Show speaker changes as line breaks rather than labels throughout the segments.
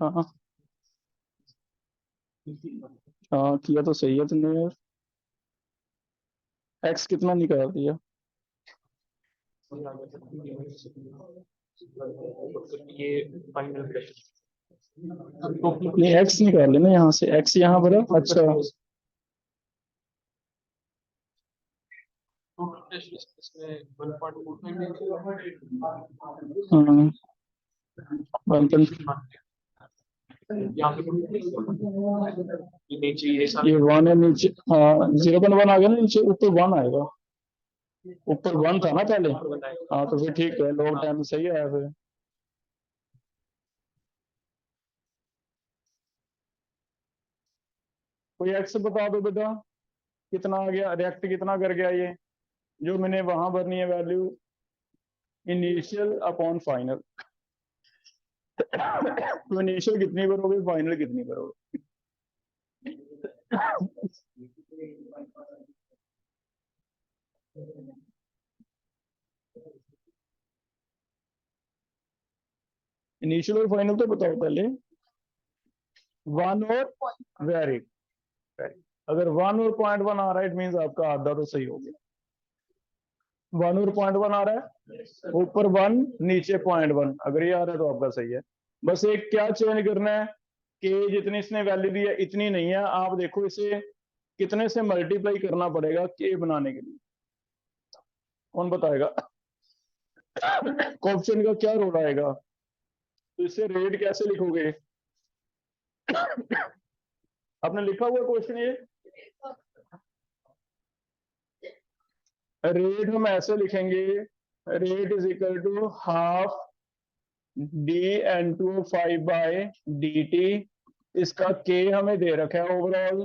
हाँ हाँ, किया तो सही है तुमने यार। एक्स कितना निकाल दिया?
ये फाइनल
नहीं, एक्स निकाल लेना यहाँ से, एक्स यहाँ पर है। अच्छा।
इसमें 1.45
हाँ, वन पॉइंट।
यहाँ पे ये नीचे ये
ये
सारे
वन है नीचे, हाँ 0.1 आ गया ना नीचे, ऊपर वन आएगा। ऊपर वन था ना पहले। हाँ तो फिर ठीक है, लॉग टाइम सही आया फिर। कोई एक्स बता दो बेटा, कितना आ गया, रिएक्ट कितना कर गया ये, जो मैंने वहां भरनी है वैल्यू, इनिशियल अपॉन फाइनल। तो इनिशियल कितनी भरोगे, फाइनल कितनी भरोगे? इनिशियल और फाइनल तो बताओ पहले। वन और वेरी वेरी, अगर वन और .1 आ रहा है, इट मीन आपका आधा तो सही हो गया। वन और .1 आ रहा है, ऊपर वन नीचे .1, अगर ये आ रहा है तो आपका सही है। बस एक क्या चेंज करना है कि जितनी इसने वैल्यू दी है इतनी नहीं है, आप देखो इसे कितने से मल्टीप्लाई करना पड़ेगा के बनाने के लिए, कौन बताएगा? ऑप्शन का क्या रोल आएगा, तो इससे रेट कैसे लिखोगे? आपने लिखा हुआ क्वेश्चन ये, रेट हम ऐसे लिखेंगे, rate is equal to half dN2 5/dt। इसका के हमें दे रखा है ओवरऑल,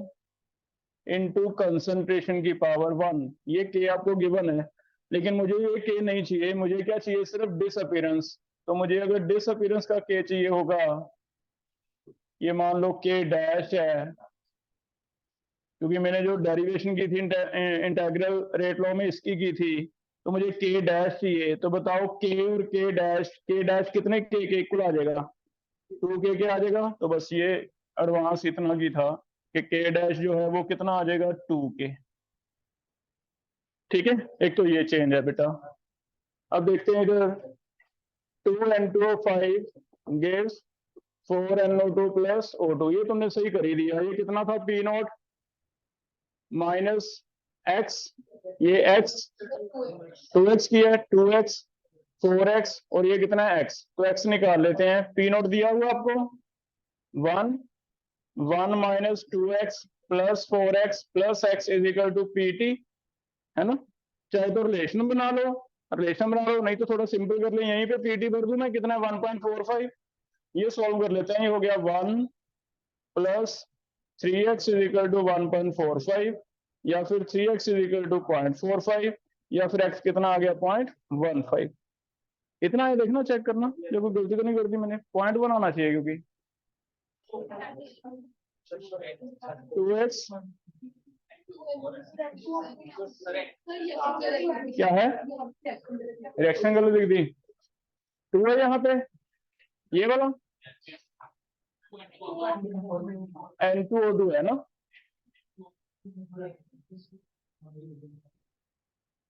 इनटू कंसंट्रेशन की पावर 1। ये के आपको गिवन है, लेकिन मुझे ये के नहीं चाहिए, मुझे क्या चाहिए, सिर्फ डिसअपीयरेंस। तो मुझे अगर डिसअपीयरेंस का के चाहिए होगा, ये मान लो के डैश है, क्योंकि मैंने जो डेरिवेशन की थी इंटेग्रल रेट लॉ में इसकी की थी, तो मुझे के डैश चाहिए। तो बताओ के और के डैश कितने के इक्वल आ जाएगा? 2 के आ जाएगा। तो बस ये एडवांस इतना की था कि के डैश जो है वो कितना आ जाएगा, 2 के। ठीक है, एक तो ये चेंज है बेटा। अब देखते हैं इधर, 2N2O5 गिव्स 4NO2 + O2, ये तुमने सही कर ही दिया। ये कितना था, P0 माइनस एक्स, ये एक्स 2x की है, 2x 4x, और ये कितना है x, तो x निकाल लेते हैं। P0 दिया हुआ आपको 1, 1 minus 2x plus 4x plus x is equal to PT, है ना? चाहे तो रिलेशन बना लो, नहीं तो थोड़ा सिंपल कर ले, यहीं पे PT भर दूं मैं, कितना है 1.45। ये सॉल्व कर लेते हैं, ये हो गया 1 plus 3x is equal to 1.45, या फिर 3x इज इक्वल टू 0.45, या फिर x कितना आ गया 0.15। इतना है, देखना चेक करना, जो कोई गलती तो नहीं कर दी मैंने, 0.1 आना चाहिए, क्योंकि 2x क्या है, रिएक्शन गलत लिख दी, 2 है यहाँ पे, ये वाला N2O2 है ना।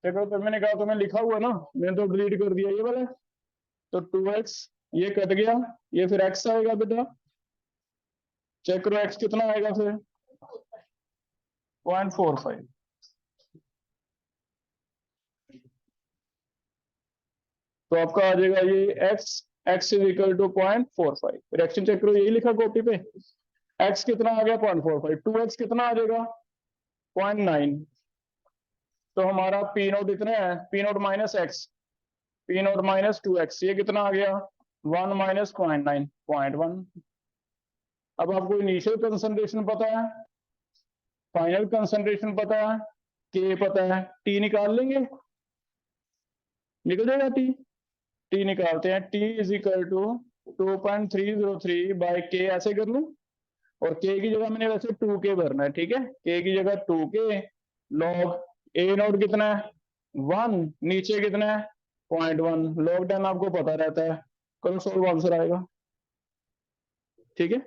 देखो तो मैंने कहा, तो मैंने लिखा हुआ ना, मैंने तो डिलीट कर दिया ये वाला। तो 2x ये कट गया, ये फिर x आएगा बेटा, चेक करो x कितना आएगा फिर, 0.45। तो आपका आ जाएगा ये x is equal to 0.45। Reaction check करो, यही लिखा कॉपी पे, x कितना आ गया 0.45, 2x कितना आ जाएगा 0.9। तो हमारा पी नोट इतना है, P note minus x, P note minus 2x, ये कितना आ गया 1 माइनस 0.9, 0.1। अब आपको इनिशियल कंसंट्रेशन पता है, फाइनल कंसंट्रेशन पता है, के पता है, टी निकाल लेंगे, निकल जाएगा टी। टी निकालते हैं, टी इज इक्वल टू 2.303 / के, ऐसे कर लूं। और के की जगह मैंने वैसे 2 के भरना है, ठीक है, के की जगह 2 के, लॉग ए नोट कितना है 1, नीचे कितना है 0.1, log 10 आपको पता रहता है, करो सोल्व, आंसर आएगा। ठीक है,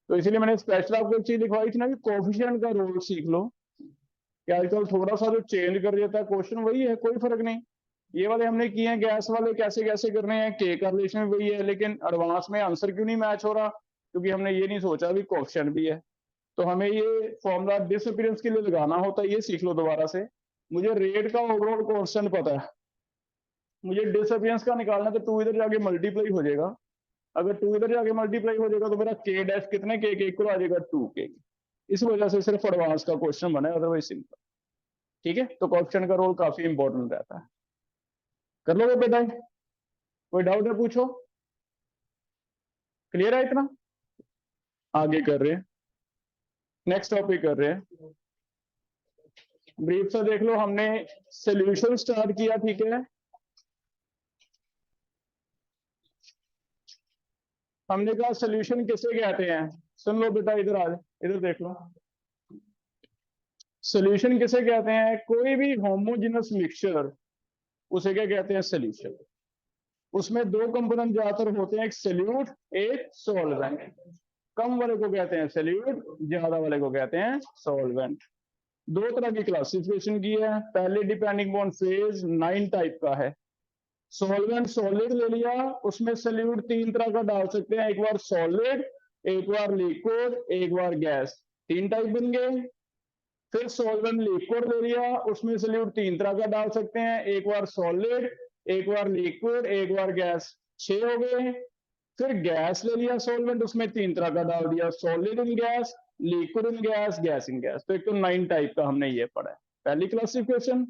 तो इसीलिए मैंने स्पेशल आपको एक चीज लिखवाई थी ना कि कोफिशिएंट का रोल सीख लो, कि आजकल थोड़ा सा जो चेंज कर देता है क्वेश्चन वही है, कोई फर्क नहीं। ये वाले हमने किए हैं, गैस वाले कैसे कैसे करने हैं, के का रिलेशन वही है, लेकिन एडवांस में आंसर क्यों नहीं मैच हो रहा, क्योंकि हमने ये नहीं सोचा भी कोफिशिएंट भी है। तो हमें ये फॉर्मूला डिसअपीयरेंस के लिए लगाना होता है, ये सीख लो दोबारा से। मुझे रेट का ओवरऑल कांस्टेंट पता है, मुझे डिसअपीयरेंस का निकालना, तो 2 इधर जाके मल्टीप्लाई हो जाएगा। अगर 2 इधर जाके मल्टीप्लाई हो जाएगा तो मेरा के डैश कितने के इक्वल आ जाएगा 2 के। इस वजह से सिर्फ एडवांस का क्वेश्चन बना है, अदरवाइज सिंपल। ठीक है, तो कोएफिशिएंट का रोल काफी इंपॉर्टेंट रहता है। कर लोगे बेटा, कोई डाउट है पूछो, क्लियर है इतना? आगे कर रहे हैं, नेक्स्ट टॉपिक कर रहे हैं। ब्रीफ सा देख लो, हमने सॉल्यूशन स्टार्ट किया, ठीक है। हमने कहा सॉल्यूशन किसे कहते हैं, सुन लो बेटा, इधर आ, इधर देख लो। सॉल्यूशन किसे कहते हैं, कोई भी होमोजेनस मिक्सचर, उसे क्या कहते हैं, सॉल्यूशन। उसमें 2 कंपोनेंट ज्यादातर होते हैं, एक सॉल्यूट एक सॉल्वेंट। कम वाले को कहते हैं सॉल्यूट, ज्यादा वाले को कहते हैं सॉल्वेंट। 2 तरह की क्लासिफिकेशन की है, पहले डिपेंडिंग ऑन फेज 9 टाइप का है। सॉल्वेंट सॉलिड ले लिया, उसमें सॉल्यूट 3 तरह का डाल सकते हैं, एक बार सॉलिड, एक बार लिक्विड, एक बार गैस, 3 टाइप बन गए। फिर सॉल्वेंट लिक्विड ले लिया, उसमें सॉल्यूट 3 तरह का डाल सकते हैं, एक बार सॉलिड, एक बार लिक्विड, एक बार गैस, 6 हो गए। फिर गैस ले लिया सॉल्वेंट, उसमें 3 तरह का डाल दिया, solid in gas, liquid in gas, gas in gas. तो एक तो 9 टाइप का हमने ये पढ़ा है, पहली क्लासिफिकेशन।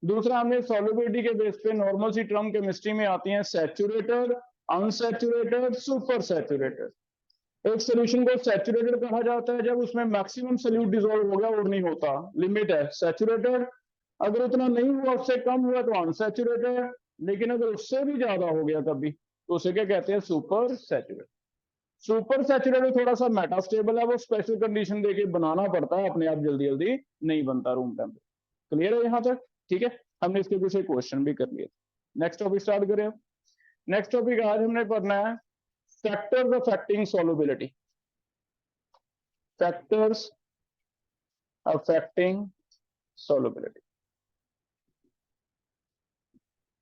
दूसरा हमने सॉल्युबिलिटी के बेस पे नॉर्मल सी टर्म केमिस्ट्री में आती है, सैचुरेटेड, अनसैचुरेटेड, सुपर सैचुरेटेड। एक सोल्यूशन को सैचुरेटेड कहा जाता है जब उसमें मैक्सिमम सॉल्यूट डिसॉल्व हो गया और नहीं होता, लिमिट है सैचुरेटेड। अगर उतना नहीं हुआ, उससे कम हुआ तो अनसैचुरेटेड, लेकिन अगर उससे भी ज्यादा हो गया कभी, तो उसे क्या कहते हैं, सुपर सैचुरेटेड। सुपर सैचुरेटेड थोड़ा सा मेटास्टेबल है, वो स्पेशल कंडीशन देके बनाना पड़ता है, अपने आप जल्दी जल्दी नहीं बनता रूम टेम्परेचर। क्लियर है यहाँ तक? ठीक है, हमने इसके पीछे क्वेश्चन भी कर लिए। नेक्स्ट टॉपिक स्टार्ट करें। नेक्स्ट टॉपिक आज हमने पढ़ना है factors affecting solubility, factors affecting solubility.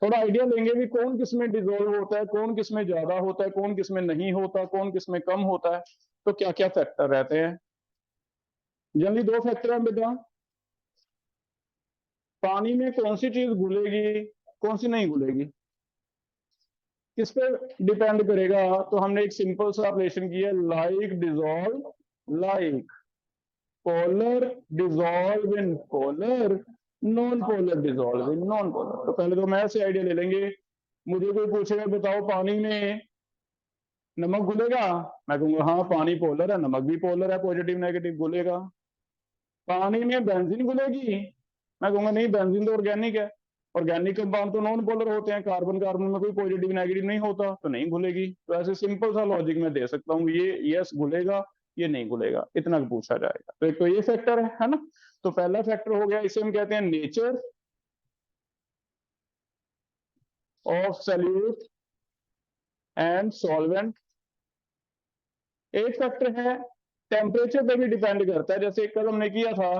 थोड़ा आइडिया लेंगे भी कौन किस में डिसॉल्व होता है, कौन किस में ज्यादा होता है, कौन किस में नहीं होता, कौन किस में कम होता है, तो क्या क्या फैक्टर रहते हैं। जनरली 2 फैक्टर हैं बेटा, पानी में कौन सी चीज घुलेगी, कौन सी नहीं घुलेगी, किस पे डिपेंड करेगा। तो हमने एक सिंपल सा ऑपरेशन किया, like dissolve like, polar dissolve in polar, non polar dissolve in non polar. तो पहले तो मैं से आइडिया ले लेंगे। मुझे कोई पूछेगा बताओ पानी में नमक घुलेगा, मैं कहूंगा हाँ पानी पोलर है, नमक भी पोलर है, पॉजिटिव नेगेटिव घुलेगा। पानी में बेंजीन घुलेगी, मैं कहूंगा नहीं बेंजीन तो ऑर्गेनिक है, ऑर्गेनिक कंपाउंड तो नॉन पोलर होते हैं, कार्बन कार्बन में कोई पॉजिटिव नेगेटिव नहीं होता, तो नहीं घुलेगी। तो ऐसे सिंपल सा लॉजिक में दे सकता हूँ, ये यस घुलेगा, ये नहीं घुलेगा, इतना पूछा जाएगा। तो एक तो ये फैक्टर है ना। तो पहला फैक्टर हो गया, इसे हम कहते हैं nature of solute and solvent. एक फैक्टर है टेम्परेचर पे भी डिपेंड करता है, जैसे कल हमने किया था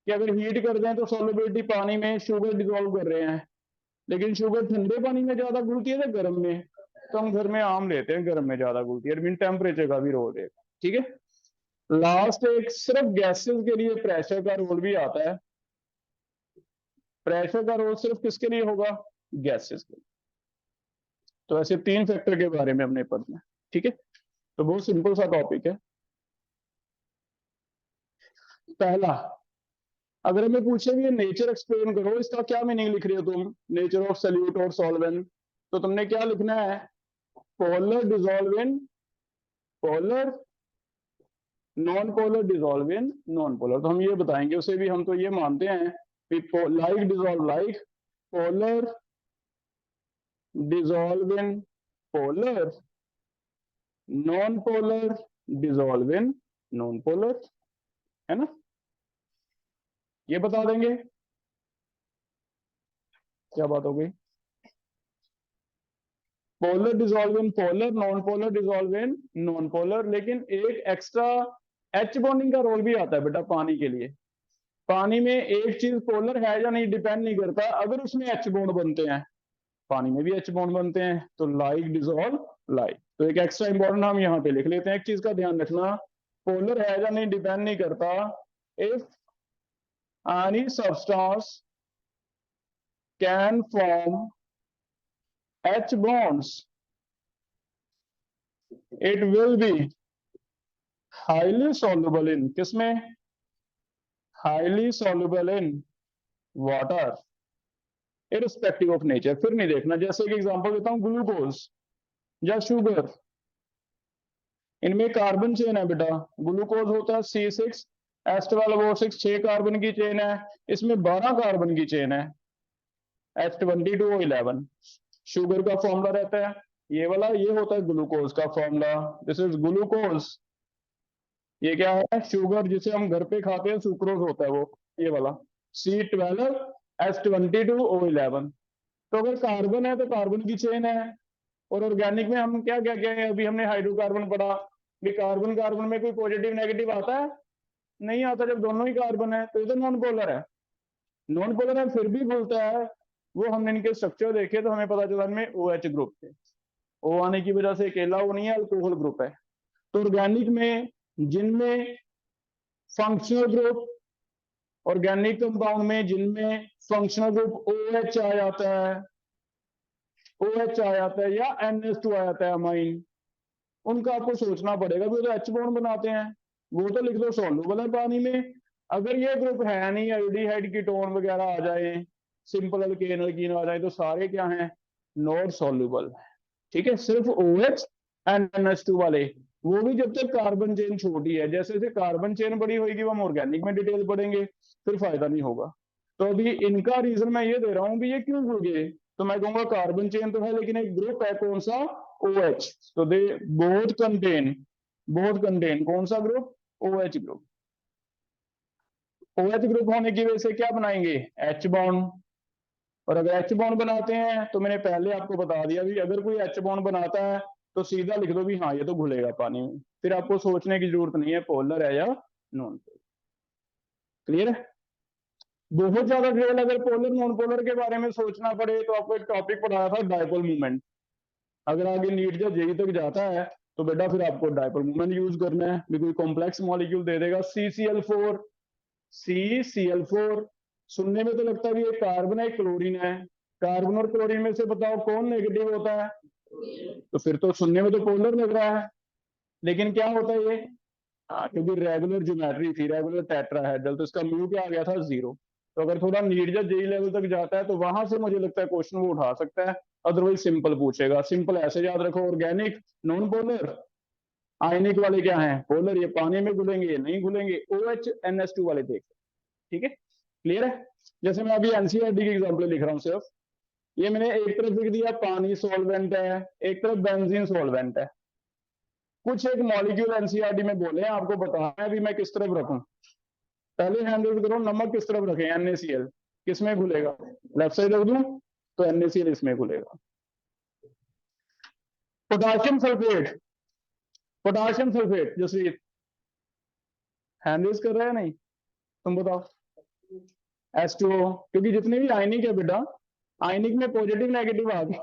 कि अगर हीट कर दें तो सॉल्युबिलिटी, पानी में शुगर डिसॉल्व कर रहे हैं, लेकिन शुगर ठंडे पानी में ज्यादा घुलती है या गर्म में, तो हम घर में आम लेते हैं, गर्म में ज्यादा घुलती है, मीन टेम्परेचर का भी रोल है। ठीक है, लास्ट एक सिर्फ गैसेस के लिए प्रेशर का रोल भी आता है। प्रेशर का रोल सिर्फ किसके लिए होगा, गैसेस के लिए। तो ऐसे 3 फैक्टर के बारे में हमने पढ़ना है। ठीक है, तो बहुत सिंपल सा टॉपिक है। पहला, अगर हमें पूछे भी नेचर एक्सप्लेन करो, इसका क्या मीनिंग लिख रहे हो तुम, नेचर ऑफ सॉल्यूट और सॉल्वेंट, तो तुमने क्या लिखना है, polar dissolve in polar, non polar dissolve in non polar. तो हम ये बताएंगे उसे भी, हम तो ये मानते हैं कि like dissolve like, polar dissolve in polar, non polar dissolve in non polar, है ना, ये बता देंगे। क्या बात हो गई? Polar dissolve in polar, non polar dissolve in non polar. लेकिन एक एक्स्ट्रा एच बॉन्डिंग का रोल भी आता है बेटा पानी के लिए। पानी में एक चीज पोलर है या नहीं डिपेंड नहीं करता, अगर उसमें एच बॉन्ड बनते हैं, पानी में भी एच बॉन्ड बनते हैं, तो लाइक डिजोल्व लाइक। तो एक एक्स्ट्रा इंपॉर्टेंट हम यहाँ पे लिख लेते हैं, एक चीज का ध्यान रखना, पोलर है या नहीं डिपेंड नहीं करता। If any substance can form H bonds, it will be highly soluble in, किसमें? Highly soluble in water, irrespective of nature. फिर नहीं देखना, जैसे कि एग्जांपल देता हूं, ग्लूकोज या शुगर, इनमें कार्बन चेन है बेटा। ग्लूकोज होता है C6H12O6, 6 कार्बन की चेन है, इसमें 12 कार्बन की चेन है, H22O11। शुगर का फॉर्मूला रहता है ये वाला, ये होता है ग्लूकोज का फॉर्मूला, दिस इज ग्लूकोज। ये क्या है? शुगर, जिसे हम घर पे खाते हैं, सुक्रोज होता है वो, ये वाला C12H22O11। तो अगर कार्बन है तो कार्बन की चेन है। और ऑर्गेनिक में हम क्या क्या क्या है, अभी हमने हाइड्रोकार्बन पढ़ा भी, कार्बन कार्बन में कोई पॉजिटिव नेगेटिव आता है? नहीं आता, जब दोनों ही कार्बन है तो ये तो नॉन पोलर है। नॉन पोलर है फिर भी बोलता है, वो हमने इनके स्ट्रक्चर देखे तो हमें पता चला इनमें OH ग्रुप थे। O आने की वजह से अकेला वो नहीं है, अल्कोहल ग्रुप है। तो ऑर्गेनिक में जिनमें फंक्शनल ग्रुप, ऑर्गेनिक कंपाउंड में जिनमें फंक्शनल ग्रुप OH आ जाता है, OH आ जाता है या NH2 आ जाता है अमाइन, उनका आपको सोचना पड़ेगा, भी तो H बॉन्ड बनाते हैं, वो तो लिख दो सॉल्युबल है पानी में। अगर ये ग्रुप है नहीं, एल्डिहाइड कीटोन वगैरह आ जाए, सिंपल अल्केन अल्कीन आ जाए, तो सारे क्या हैं? Not soluble. ठीक है, सिर्फ OH एंड NH2 वाले, वो भी जब तक कार्बन चेन छोटी है। जैसे जैसे कार्बन चेन बड़ी होगी वो हम ऑर्गेनिक में डिटेल पढ़ेंगे, फिर फायदा नहीं होगा। तो अभी इनका रीजन मैं ये दे रहा हूँ भी ये क्यों हो गए, तो मैं कहूंगा कार्बन चेन तो है लेकिन एक ग्रुप है, कौन सा? OH। तो दे बोथ कंटेन कौन सा group? OH group. OH group होने की वजह से क्या बनाएंगे? H bond. और अगर H बॉन्ड बनाते हैं तो मैंने पहले आपको बता दिया भी, अगर कोई H बॉन्ड बनाता है तो सीधा लिख दो भी हाँ ये तो घुलेगा पानी में, फिर आपको सोचने की जरूरत नहीं है पोलर है या नॉन पोलर। क्लियर है? बहुत ज्यादा केवल अगर पोलर नॉन पोलर के बारे में सोचना पड़े तो आपको एक टॉपिक पढ़ाया था, डायपोल मूवमेंट। अगर आगे नीट जब जेई तक जाता है तो बेटा फिर आपको डायपोल मूवमेंट यूज करना है भी, कोई कॉम्प्लेक्स मॉलिक्यूल दे देगा CCl4, सुनने में तो लगता है भी एक कार्बन है एक क्लोरीन है, कार्बन और क्लोरीन में से बताओ कौन नेगेटिव होता है? तो फिर तो सुनने में तो पोलर लग रहा है, लेकिन क्या होता है ये? क्योंकि रेगुलर ज्योमेट्री थी, रेगुलर टेट्राहेड्रल, तो इसका म्यू क्या आ गया था? 0। तो अगर थोड़ा नीट जब जेई लेवल तक जाता है तो वहां से मुझे लगता है क्वेश्चन वो उठा सकता है, अदरवाइज सिंपल पूछेगा। सिंपल ऐसे याद रखो, ऑर्गेनिक नॉन पोलर, आयनिक वाले क्या है? पोलर। ये पानी में घुलेंगे ये नहीं घुलेंगे, OH NH2 वाले देख। ठीक है, क्लियर है? जैसे मैं अभी एनसीईआरटी की एग्जांपल लिख रहा हूँ सिर्फ, ये मैंने एक तरफ लिख दिया पानी सॉल्वेंट है, एक तरफ बेंजीन सॉल्वेंट है। कुछ एक मॉलिक्यूल एनसीईआरटी में बोले हैं, आपको बताना है भी मैं किस तरफ रखूं। पहले हैंडल करो, नमक किस तरफ रखें? NaCl, किसमें घुलेगा? लेफ्ट साइड रख दूं तो NaCl इसमें घुलेगा। Potassium sulphate, potassium sulphate Jasvir handles कर रहा है नहीं? तुम बताओ। H2O, क्योंकि जितने भी आयनिक है बेटा, आयनिक में पॉजिटिव नेगेटिव आ गए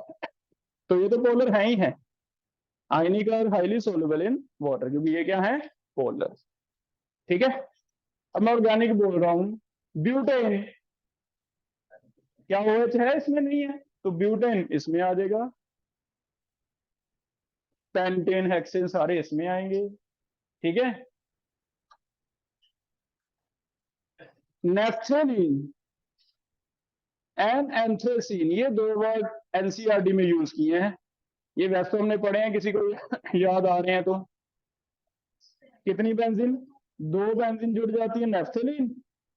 तो ये तो पोलर है ही है। Ionic are highly soluble in water, क्योंकि ये क्या है? पोलर। ठीक है, अब मैं ऑर्गेनिक बोल रहा हूं, ब्यूटेन, क्या OH है इसमें? नहीं है, तो ब्यूटेन इसमें आ जाएगा, पेंटेन हेक्सेन सारे इसमें आएंगे। ठीक है, नेफ्थेलीन एंड एंथ्रेसीन, ये दो वर्ड एनसीईआरटी में यूज किए हैं। ये वैसे तो हमने पढ़े हैं, किसी को याद आ रहे हैं तो? कितनी बेंजीन? 2 बेंजीन जुड़ जाती है नेफ्थेलीन,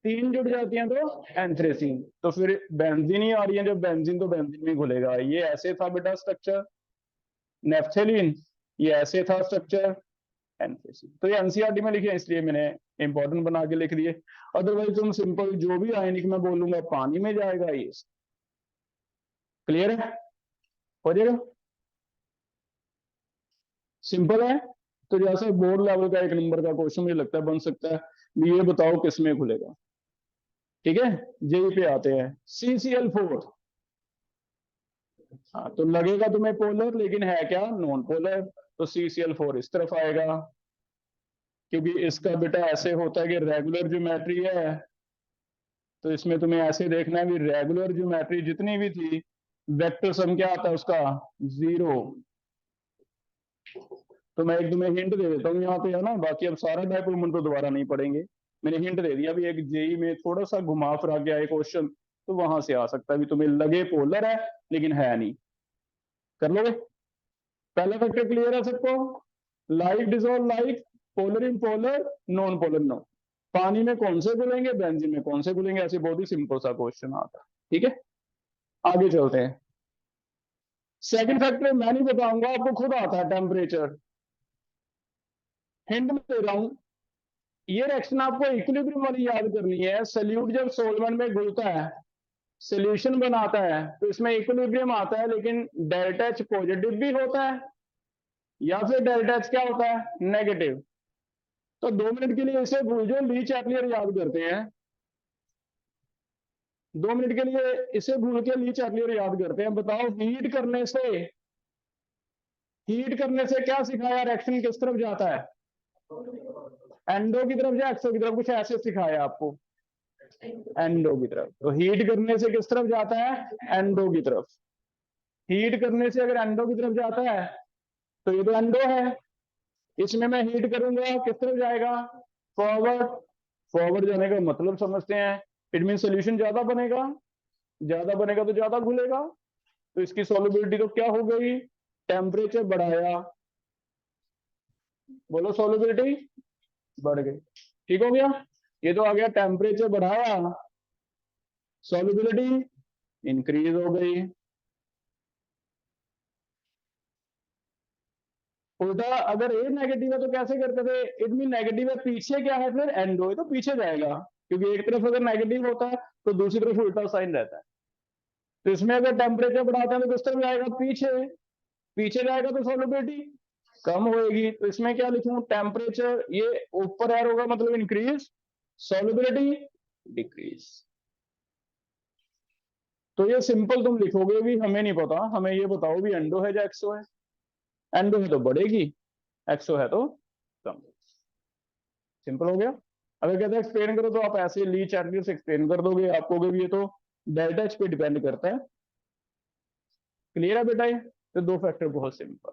3 जुड़ जाती हैं तो एंथ्रेसीन। तो फिर बेंजीन ही आ रही है, जब बेंजीन तो बेंजीन में घुलेगा। ये ऐसे था बेटा स्ट्रक्चर नेफ्थेलीन, ये ऐसे था स्ट्रक्चर एनसीसी। तो ये एनसीईआरटी में लिखे इसलिए मैंने इंपॉर्टेंट बना के लिख दिए। अदरवाइज तुम सिंपल जो भी आयनिक में बोलूंगा पानी में जाएगा ये। क्लियर है? हो जाएगा, सिंपल है। तो जैसे बोर्ड लेवल का 1 नंबर का क्वेश्चन मुझे लगता है बन सकता है। ये बताओ किसमें खुलेगा? ठीक है, जेई पे आते हैं। CCl4, हाँ तो लगेगा तुम्हें पोलर, लेकिन है क्या? Non polar. तो CCl4 इस तरफ आएगा, क्योंकि इसका बेटा ऐसे होता है कि रेगुलर ज्योमेट्री है। तो इसमें तुम्हें ऐसे देखना है भी रेगुलर ज्योमेट्री जितनी भी थी, वेक्टर सम क्या आता है उसका? 0। तो मैं एक तुम्हें हिंट दे देता हूँ यहाँ पे, है ना, बाकी अब सारा डायपोल मोमेंट तो दोबारा नहीं पढ़ेंगे। मैंने हिंट दे दिया भी, एक जेई में थोड़ा सा घुमा फिरा के आए क्वेश्चन, तो वहां से आ सकता है भी, तुम्हें लगे पोलर है लेकिन है नहीं। कर लोगे? पहला फैक्टर क्लियर है सबको? Like dissolve like, polar in polar, non polar no. पानी में कौन से घुलेंगे, बेंजीन में कौन से घुलेंगे, ऐसे बहुत ही सिंपल सा क्वेश्चन आता है। ठीक है, आगे चलते हैं। सेकंड फैक्टर मैं नहीं बताऊंगा, आपको खुद आता है, टेम्परेचर। हिंट में दे रहा हूं, ये रिएक्शन आपको इक्विलिब्रियम वाली याद करनी है। सल्यूट जब सॉल्वेंट में घुलता है, सॉल्यूशन बनाता है, तो इसमें इक्विलिब्रियम आता है, लेकिन डेल्टा एच पॉजिटिव भी होता है या फिर डेल्टा एच क्या होता है? नेगेटिव। तो 2 मिनट के लिए इसे भूल जाओ, ली चैटलियर याद करते हैं। 2 मिनट के लिए इसे भूल के ली चैटलियर याद करते हैं। बताओ, हीट करने से क्या सिखाया? रिएक्शन किस तरफ जाता है? एंडो की तरफ या एक्सो की तरफ? कुछ ऐसे सिखाया आपको, एंडो की तरफ। तो हीट करने से किस तरफ जाता है? एंडो की तरफ। हीट करने से अगर एंडो की तरफ जाता है, तो ये तो एंडो है। इसमें मैं हीट करूंगा, किस तरफ जाएगा? फॉरवर्ड। फॉरवर्ड जाने का मतलब समझते हैं, इट मीन सोल्यूशन ज्यादा बनेगा, ज्यादा बनेगा तो ज्यादा घुलेगा। तो इसकी सॉल्युबिलिटी तो क्या हो गई? टेम्परेचर बढ़ाया, बोलो सॉल्युबिलिटी बढ़ गई। ठीक हो गया? ये तो आ गया, टेम्परेचर बढ़ाया, सॉल्युबिलिटी इंक्रीज हो गई। उल्टा अगर ए नेगेटिव है तो कैसे करते थे? इट मीन नेगेटिव है, पीछे क्या है फिर? एंडो है, तो पीछे जाएगा, क्योंकि एक तरफ अगर नेगेटिव होता है तो दूसरी तरफ उल्टा साइन रहता है। तो इसमें अगर टेम्परेचर बढ़ाते हैं तो किस तरफ जाएगा? पीछे। पीछे जाएगा तो सॉल्युबिलिटी कम होएगी। तो इसमें क्या लिखूं? टेम्परेचर, ये ऊपर एरो होगा मतलब इंक्रीज, सॉल्युबिलिटी डिक्रीज। तो ये सिंपल तुम लिखोगे भी, हमें नहीं पता, हमें ये बताओ भी एंडो है या एक्सो है। एंडो है तो बढ़ेगी, एक्सो है तो कम। सिंपल हो गया। अगर कहते हैं एक्सप्लेन करो, तो आप ऐसे ली चैटलियर से एक्सप्लेन कर दोगे, आप कहोगे भी ये तो डेल्टा एच पे डिपेंड करता है। क्लियर है बेटा? ये तो 2 फैक्टर बहुत सिंपल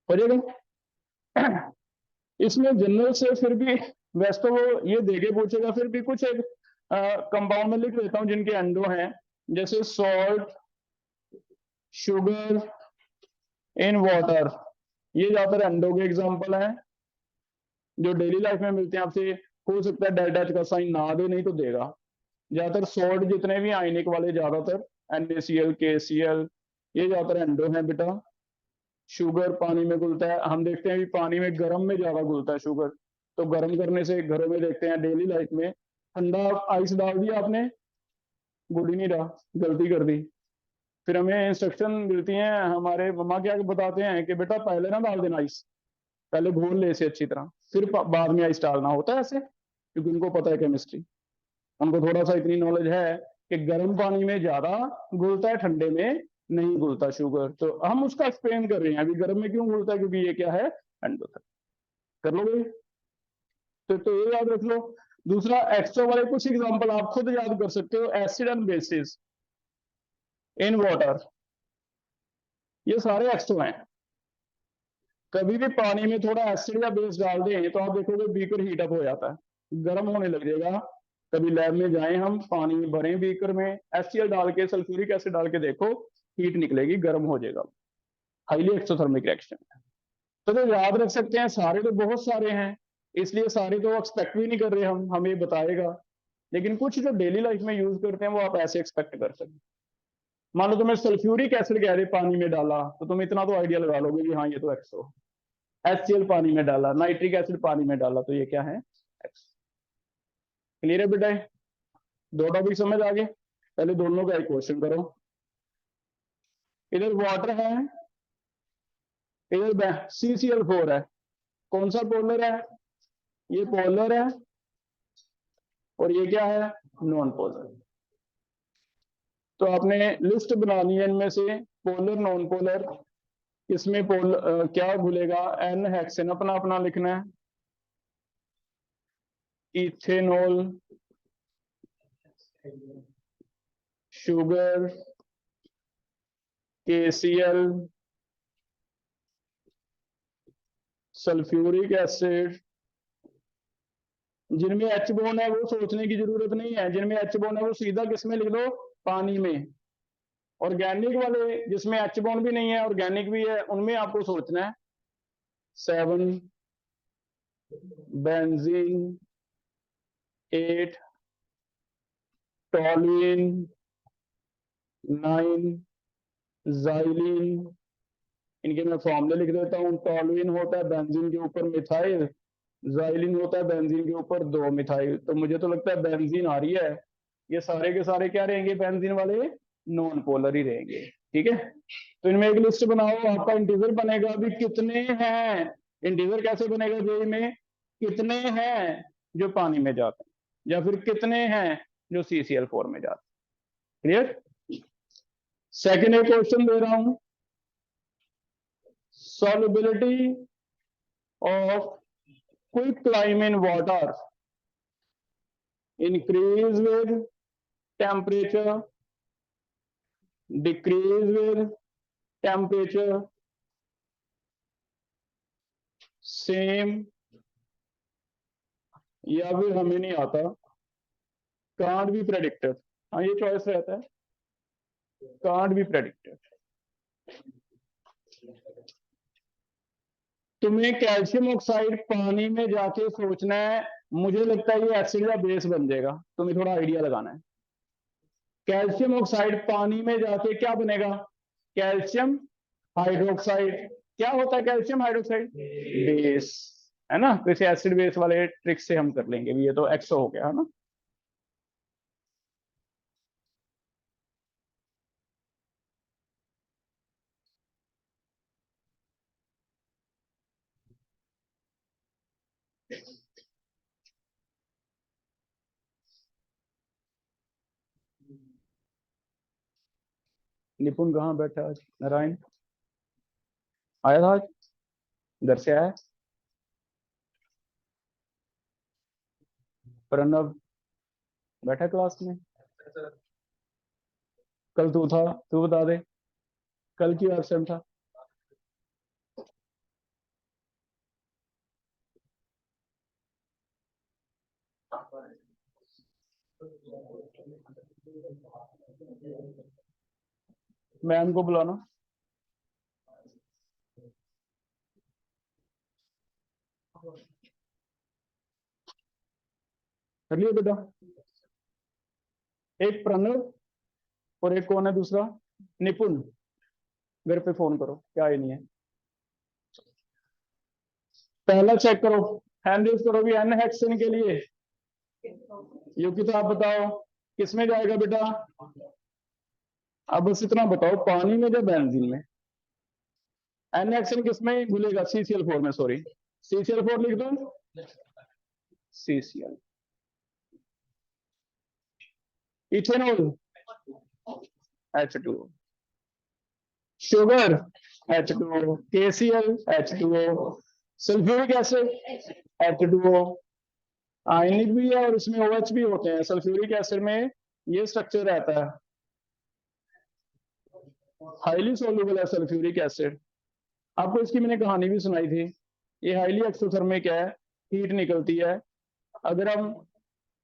हो जाएगा। इसमें जनरल से फिर भी, वैसे तो वो ये देके पूछेगा, फिर भी कुछ एक कंपाउंड में लिख देता हूं जिनके एंडो हैं, जैसे सॉल्ट, शुगर इन वाटर, ये ज्यादातर एंडो के एग्जांपल हैं जो डेली लाइफ में मिलते हैं आपसे। हो सकता है डेल्टा एच का साइन ना दे, नहीं तो देगा। ज्यादातर सॉल्ट जितने भी आयनिक वाले, ज्यादातर NaCl, KCl, ये ज्यादातर एंडो हैं बेटा। शुगर पानी में घुलता है, हम देखते हैं भी पानी में गर्म में ज्यादा घुलता है शुगर। तो गर्म करने से घरों में देखते हैं, डेली लाइफ में ठंडा आइस डाल दिया आपने, घुल ही नहीं रहा, गलती कर दी। फिर हमें इंस्ट्रक्शन मिलती है, हमारे मम्मा क्या बताते हैं कि बेटा पहले ना डाल देना आइस, पहले घोल ले इसे अच्छी तरह, फिर बाद में आइस डालना। होता है ऐसे, क्योंकि उनको पता है केमिस्ट्री, उनको थोड़ा सा इतनी नॉलेज है कि गर्म पानी में ज्यादा घुलता है, ठंडे में नहीं घुलता शुगर। तो हम उसका एक्सप्लेन कर रहे हैं अभी, गर्म में क्यों घुलता है, क्योंकि ये क्या है? एंडोथर्म। कर लोगे? तो ये याद रख लो। दूसरा, एक्स्ट्रा वाले कुछ एग्जांपल आप खुद याद कर सकते हो। Acid and bases in water, ये सारे एक्स्ट्रा हैं। कभी भी पानी में थोड़ा एसिड या बेस डाल दें तो आप देखोगे बीकर हीट अप हो जाता है, गर्म होने लग जाएगा। कभी लैब में जाएं, हम पानी भरें बीकर में, HCl डाल के, सल्फ्यूरिक एसिड डाल के देखो, हीट निकलेगी, गर्म हो जाएगा। Highly exothermic reaction. तो याद रख सकते हैं, सारे तो बहुत सारे हैं, इसलिए सारे तो एक्सपेक्ट भी नहीं कर रहे हम, हमें बताएगा। लेकिन कुछ जो डेली लाइफ में यूज करते हैं वो आप ऐसे एक्सपेक्ट कर सकते हैं। मान लो तुम्हें सल्फ्यूरिक एसिड कह रहे पानी में डाला, तो तुम इतना तो आइडिया लगा लोगे कि हाँ ये तो एक्सो। HCl पानी में डाला, नाइट्रिक एसिड पानी में डाला, तो ये क्या है? एक्स। क्लियर है बेटा? दो टॉपिक समझ आ गए? पहले दोनों का एक क्वेश्चन करो। इधर वाटर है, इधर CCl4 है। कौन सा पोलर है? ये पोलर है और ये क्या है? Non polar. तो आपने लिस्ट बनानी है इनमें से पोलर नॉन पोलर। इसमें क्या भूलेगा? एन हेक्सेन अपना अपना लिखना है। Ethanol, sugar, KCl, sulphuric acid. जिनमें H बॉन्ड है वो सोचने की जरूरत नहीं है, जिनमें H बॉन्ड है वो सीधा किसमें लिख दो? पानी में। ऑर्गेनिक वाले जिसमें H बॉन्ड भी नहीं है, ऑर्गेनिक भी है, उनमें आपको सोचना है 7 बेंजीन, 8 टॉलुइन, 9 जाइलिन। इनके मैं फॉर्मूले लिख देता हूँ। टॉलुइन होता है बेंजीन के ऊपर मिथाइल, जाइलिन होता है बेंजीन के ऊपर 2 मिथाइल। तो मुझे तो लगता है बेंजीन आ रही है। ये सारे के सारे क्या रहेंगे? बेंजीन वाले नॉन पोलर ही रहेंगे। ठीक है, तो इनमें एक लिस्ट बनाओ। आपका इंटीजर बनेगा अभी कितने हैं। इंटीजर कैसे बनेगा? जेई में कितने हैं जो पानी में जाते हैं, या फिर कितने हैं जो CCl4 में जाते हैं। क्लियर? सेकेंड एक क्वेश्चन दे रहा हूं। solubility of quicklime in water increase with temperature, decrease with temperature, same, या फिर हमें नहीं आता, can't be predicted। हाँ, ये चॉइस रहता है, can't be predicted। तुम्हें कैल्शियम ऑक्साइड पानी में जाके सोचना है, मुझे लगता है ये एसिड या बेस बन जाएगा। तुम्हें थोड़ा आइडिया लगाना है। कैल्शियम ऑक्साइड पानी में जाके क्या बनेगा? Calcium hydroxide. क्या होता है कैल्शियम हाइड्रोक्साइड? बेस, है ना। तो इसे एसिड बेस वाले ट्रिक से हम कर लेंगे। ये तो एक्सो हो गया, है ना। निपुण कहाँ बैठा आज? नारायण आया था आज? घर से आया? प्रणव बैठा क्लास में? कल तू था, तू बता दे, कल क्यों एब्सेंट था? मैम को बुलाना। कर लिया बेटा? एक प्रणव और एक कौन है दूसरा? निपुण। घर पे फोन करो, क्या ही नहीं है। पहला चेक करो, हैंड रेज करो भी एन हेक्सेन के लिए। युक्ति तो आप बताओ किसमें जाएगा बेटा? अब बस इतना बताओ, पानी में या बेंजीन में? एन हेक्सेन किसमें भूलेगा? CCl4 में, सॉरी। CCl4 लिख दो। CCl। Ethanol H2O, sugar H2O, KCl H2O, sulphuric acid H2O। आयनिक भी है और इसमें OH भी होते हैं। सल्फ्यूरिक एसिड में ये स्ट्रक्चर रहता है, हाईली सोल्यूबल है सल्फ्यूरिक एसिड। आपको इसकी मैंने कहानी भी सुनाई थी। ये हाईली एक्सोथर्मिक है, हीट निकलती है। अगर हम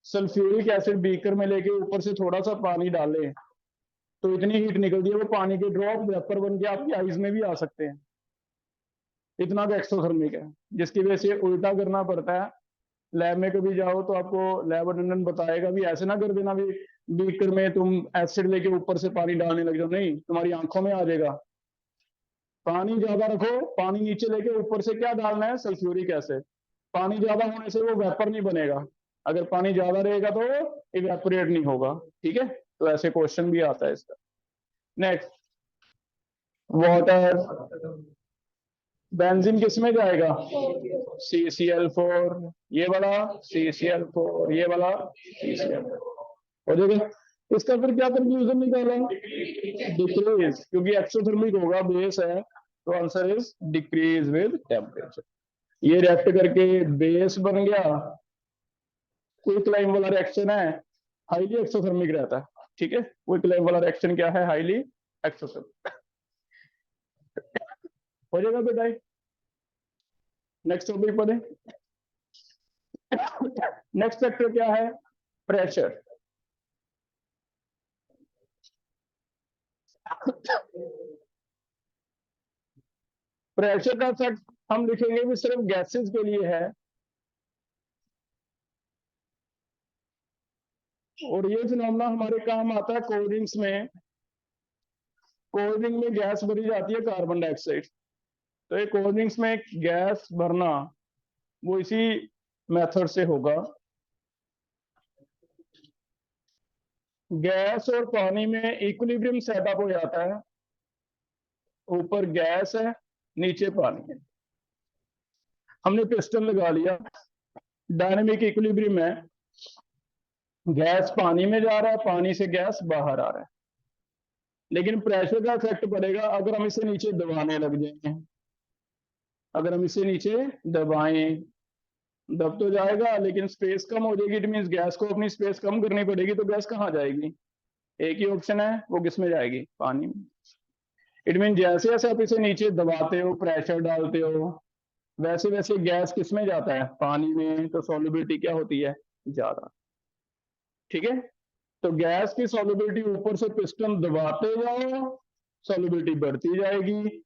सल्फ्यूरिक एसिड बीकर में लेके ऊपर से थोड़ा सा पानी डालें तो इतनी हीट निकलती है वो पानी के ड्रॉप वेपर बन के आपकी आईज में भी आ सकते हैं। इतना तो एक्सोथर्मिक है, जिसकी वजह से उल्टा करना पड़ता है। लैब में कभी जाओ तो आपको लैब अटेंडेंट बताएगा भी ऐसे ना कर देना भी बीकर में तुम एसिड लेके ऊपर से पानी डालने लग जाओ, नहीं, तुम्हारी आंखों में आ जाएगा। पानी ज्यादा रखो, पानी नीचे लेके ऊपर से क्या डालना है? Sulphuric acid. पानी ज्यादा होने से वो वेपर नहीं बनेगा, अगर पानी ज्यादा रहेगा तो इवेपोरेट नहीं होगा। ठीक है, तो ऐसे क्वेश्चन भी आता है इसका। नेक्स्ट, वाटर, बेंजीन किस में जाएगा, CCl4, ये वाला CCl4, ये वाला CCl4, हो जाएगा। इसका फिर क्या कंक्लूजन निकाला, डिक्रीज, क्योंकि एक्सोथर्मिक होगा, बेस है, तो answer is decrease with temperature. ये रिएक्ट करके बेस बन गया, क्विक लाइम वाला रिएक्शन है, हाईली एक्सोथर्मिक रहता है, ठीक है। क्विक लाइम वाला रिएक्शन क्या है, हाईली एक्सोथर्मिक, हो जाएगा बेटा। नेक्स्ट टॉपिक पढ़े। नेक्स्ट फैक्टर क्या है, प्रेशर। प्रेशर का फैक्ट हम लिखेंगे भी सिर्फ गैसेस के लिए है, और ये फिनोमेना हमारे काम आता है कोल्ड ड्रिंक्स में। कोल्ड ड्रिंक में गैस भरी जाती है कार्बन डाइऑक्साइड, तो ये कोल्ड ड्रिंक्स में गैस भरना वो इसी मेथड से होगा। गैस और पानी में इक्विलिब्रियम सेटअप हो जाता है, ऊपर गैस है, नीचे पानी है, हमने पिस्टन लगा लिया, डायनेमिक इक्विलिब्रियम है, गैस पानी में जा रहा है, पानी से गैस बाहर आ रहा है, लेकिन प्रेशर का इफेक्ट पड़ेगा अगर हम इसे नीचे दबाने लग जाएंगे। अगर हम इसे नीचे दबाएं, दब तो जाएगा लेकिन स्पेस कम हो जाएगी, इट मीन गैस को अपनी स्पेस कम करनी पड़ेगी, तो गैस कहाँ जाएगी, एक ही ऑप्शन है, वो किस में जाएगी, पानी में। इट मीन जैसे जैसे आप इसे नीचे दबाते हो, प्रेशर डालते हो, वैसे वैसे गैस किस में जाता है, पानी में, तो सॉल्युबिलिटी क्या होती है, ज्यादा, ठीक है। तो गैस की सॉल्युबिलिटी ऊपर से पिस्टन दबाते जाओ, सॉल्युबिलिटी बढ़ती जाएगी।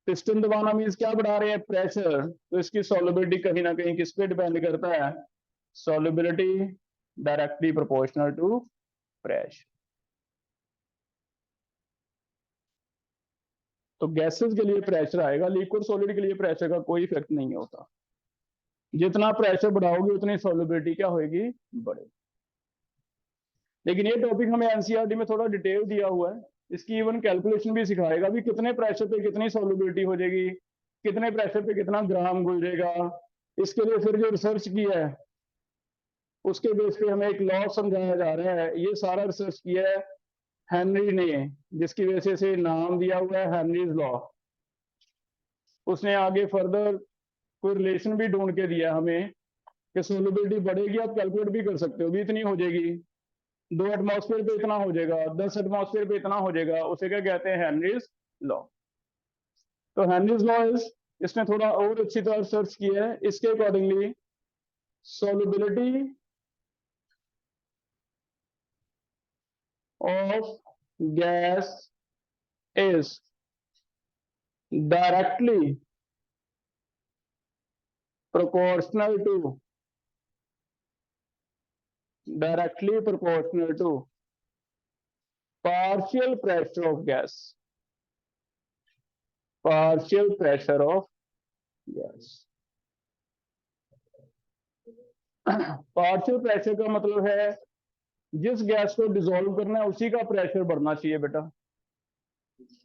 पिस्टन दबाना मीन्स क्या बढ़ा रहे हैं, प्रेशर, तो इसकी सॉल्युबिलिटी कहीं ना कहीं किस पे डिपेंड करता है, solubility directly proportional to pressure. तो गैसेस के लिए प्रेशर आएगा, लिक्विड सॉलिड के लिए प्रेशर का कोई इफेक्ट नहीं होता। जितना प्रेशर बढ़ाओगे उतनी सॉल्युबिलिटी क्या होगी, बढ़ेगी। लेकिन ये टॉपिक हमें एनसीईआरटी में थोड़ा डिटेल दिया हुआ है, इसकी इवन कैलकुलेशन भी सिखाएगा भी कितने प्रेशर पे कितनी सॉल्युबिलिटी हो जाएगी, कितने प्रेशर पे कितना ग्राम गुजरेगा। इसके लिए फिर जो रिसर्च किया है उसके बेस पे हमें एक लॉ समझाया जा रहा है। ये सारा रिसर्च किया है हेनरी ने, जिसकी वजह से नाम दिया हुआ है हेनरीज लॉ। उसने आगे फर्दर कोई रिलेशन भी ढूंढ के दिया हमें कि सोलबिलिटी बढ़ेगी, आप कैलकुलेट भी कर सकते हो भी, इतनी हो जाएगी, 2 एटमॉस्फेयर पे इतना हो जाएगा, 10 एटमॉस्फेयर पे इतना हो जाएगा, उसे क्या कहते हैं, हेनरीज लॉ। तो हेनरीज लॉ इज, इसने थोड़ा और अच्छी तरह सर्च किया है, इसके accordingly solubility of gas is directly proportional to partial pressure of gas, partial pressure of gas। Partial pressure का मतलब है जिस गैस को डिसॉल्व करना है उसी का प्रेशर बढ़ना चाहिए बेटा।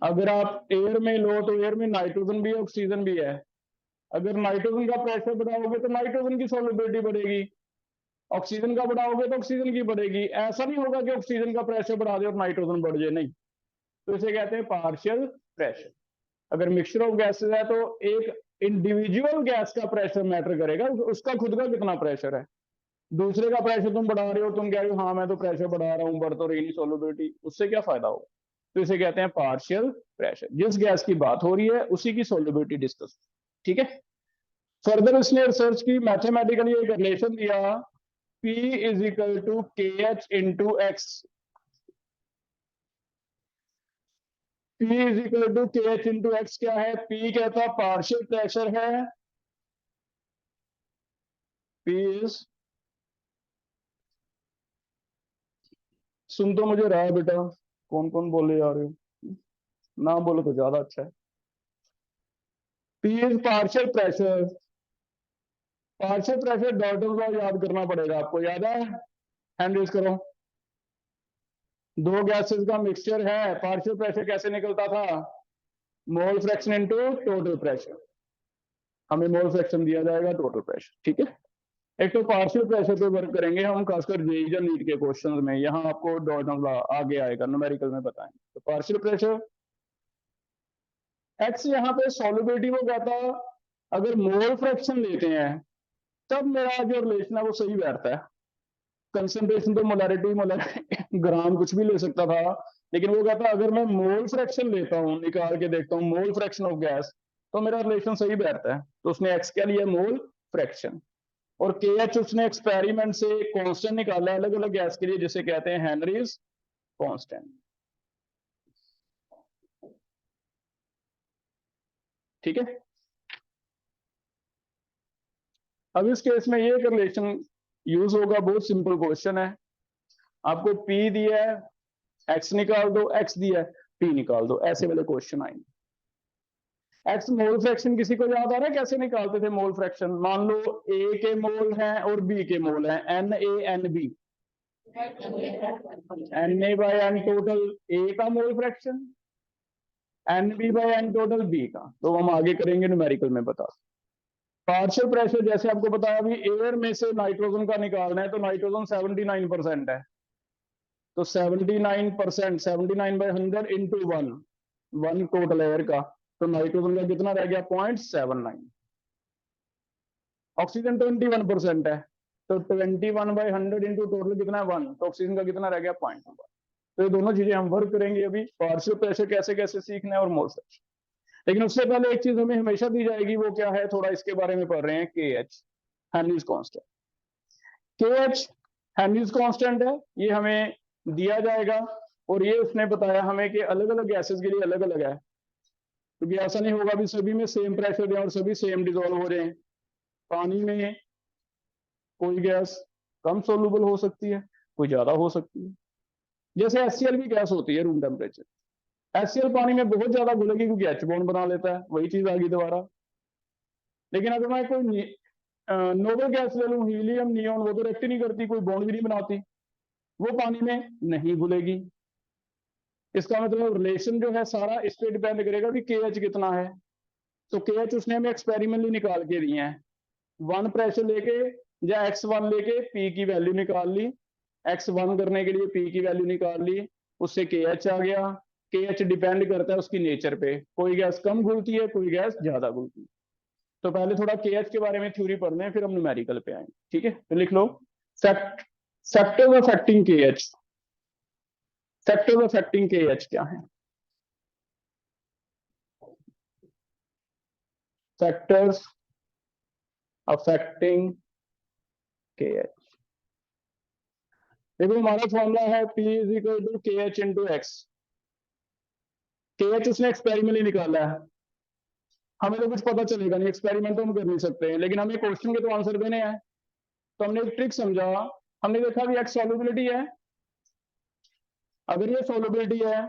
अगर आप एयर में लो तो एयर में नाइट्रोजन भी है, ऑक्सीजन भी है, अगर नाइट्रोजन का प्रेशर बढ़ाओगे तो नाइट्रोजन की सॉल्युबिलिटी बढ़ेगी, ऑक्सीजन का बढ़ाओगे तो ऑक्सीजन की बढ़ेगी। ऐसा नहीं होगा कि ऑक्सीजन का प्रेशर बढ़ा दे और नाइट्रोजन बढ़ जाए, नहीं, तो इसे कहते हैं पार्शियल प्रेशर। अगर मिक्सचर ऑफ गैसेस है तो एक इंडिविजुअल गैस का प्रेशर मैटर करेगा, उसका खुद का कितना प्रेशर है, दूसरे का प्रेशर तुम बढ़ा रहे हो, तुम कह रहे हो हाँ मैं तो प्रेशर बढ़ा रहा हूँ, बढ़ तो रही नहीं सॉल्युबिलिटी, उससे क्या फायदा होगा। तो इसे कहते हैं पार्शियल प्रेशर, जिस गैस की बात हो रही है उसी की सॉल्युबिलिटी डिस्कस, ठीक है। फर्दर उसने रिसर्च की, मैथमेटिकली एक रिलेशन दिया, P is equal to KH into x, P is equal to KH into x क्या है, P कहता पार्शियल प्रेशर है, P इज, सुन तो मुझे रहा है बेटा, कौन कौन बोले जा रहे हो, ना बोलो तो ज्यादा अच्छा है। P is partial pressure, partial pressure Dalton law याद करना पड़ेगा आपको, याद है, हैंड रेज करो। दो गैसेस का मिक्सचर है, पार्शियल प्रेशर कैसे निकलता था, mole fraction into total pressure, हमें मोल फ्रैक्शन दिया जाएगा टोटल प्रेशर। ठीक है, एक तो पार्शियल प्रेशर पे वर्क करेंगे हम, खासकर जेई या नीट के क्वेश्चंस में, यहाँ आपको डॉट आगे आएगा न्यूमेरिकल में बताएंगे। तो पार्शियल प्रेशर एक्स, यहाँ पे सॉल्युबिलिटी वो कहता है अगर मोल फ्रैक्शन लेते हैं तब मेरा जो रिलेशन है वो सही बैठता है। कंसंट्रेशन तो मोलैरिटी ग्राम कुछ भी ले सकता था, लेकिन वो कहता है अगर मैं मोल फ्रैक्शन लेता हूँ, निकाल के देखता हूँ मोल फ्रैक्शन ऑफ गैस, तो मेरा रिलेशन सही बैठता है। तो उसने एक्स क्या लिया, मोल फ्रैक्शन, और के एच उसने एक्सपेरिमेंट से कांस्टेंट निकाला अलग अलग गैस के लिए, जिसे कहते हैं हेनरीज कांस्टेंट। ठीक है, अब इस केस में ये रिलेशन यूज होगा, बहुत सिंपल क्वेश्चन है, आपको P दिया है, x निकाल दो, x दिया है, P निकाल दो, ऐसे वाले क्वेश्चन आएंगे। x मोल फ्रैक्शन किसी को याद आ रहा है कैसे निकालते थे मोल फ्रैक्शन? मान लो A के मोल हैं और B के मोल हैं, NaNB, Na/n टोटल A का mole fraction, NB/n total B का। तो हम आगे करेंगे न्यूमेरिकल में बता। पार्शियल प्रेशर जैसे आपको बताया, अभी एयर में से नाइट्रोजन का निकालना है, तो नाइट्रोजन 79% है, तो 79%, 79/100 इंटू 1 टोटल एयर का, तो नाइट्रोजन का कितना रह गया, 0.79। ऑक्सीजन 21% है, तो 21/100 इंटू टोटल कितना है 1, तो ऑक्सीजन का कितना रह गया 0.1। तो ये दोनों चीजें हम वर्क करेंगे अभी, पार्शियल प्रेशर कैसे कैसे सीखना है और मोल फ्रैक्शन। लेकिन उससे पहले एक चीज हमें हमेशा दी जाएगी, वो क्या है, थोड़ा इसके बारे में पढ़ रहे हैं, के एच, हेनरीज कांस्टेंट। के एच हेनरीज कांस्टेंट है, ये हमें दिया जाएगा, और ये उसने बताया हमें कि अलग अलग गैसेस के लिए अलग अलग है, क्योंकि ऐसा नहीं होगा भी सभी में सेम प्रेशर दें और सभी सेम डिजोल्व हो रहे हैं। पानी में कोई गैस कम सोलूबल हो सकती है, कोई ज्यादा हो सकती है, जैसे HCl भी गैस होती है रूम टेम्परेचर, HCl पानी में बहुत ज्यादा घुलेगी क्योंकि H बॉन्ड बना लेता है, वही चीज आ गई दोबारा। लेकिन अगर मैं कोई नोबल गैस ले लूं, हीलियम, नियोन, वो तो रिएक्ट ही नहीं करती, कोई बॉन्ड भी नहीं बनाती, वो पानी में नहीं घुलेगी। इसका मतलब रिलेशन जो है सारा इस पे डिपेंड करेगा कि के एच कितना है। तो के एच उसने हमें एक्सपेरिमेंटली निकाल के दिए हैं, 1 प्रेशर लेके या x1 लेके P की वैल्यू निकाल ली, x1 करने के लिए P की वैल्यू निकाल ली, उससे के एच आ गया। के एच डिपेंड करता है उसकी नेचर पे, कोई गैस कम घुलती है, कोई गैस ज्यादा घुलती है। तो पहले थोड़ा के एच के बारे में थ्योरी पढ़ लें, फिर हम न्यूमेरिकल पे आएंगे। ठीक है, तो लिख लो फैक्टर्स अफेक्टिंग के एच। फैक्टर्स अफेक्टिंग के एच क्या है? फैक्टर्स अफेक्टिंग के एच, देखो हमारा फॉर्मूला है P इज इक्वल टू के एच इंटू एक्स। के एच उसने एक्सपेरिमेंटली निकाला है, हमें तो कुछ पता चलेगा नहीं, एक्सपेरिमेंट तो हम कर नहीं सकते हैं, लेकिन हमें क्वेश्चन के तो आंसर देने हैं। तो हमने एक ट्रिक समझा, हमने देखा भी एक्स सॉल्युबिलिटी है, अगर ये सॉल्युबिलिटी है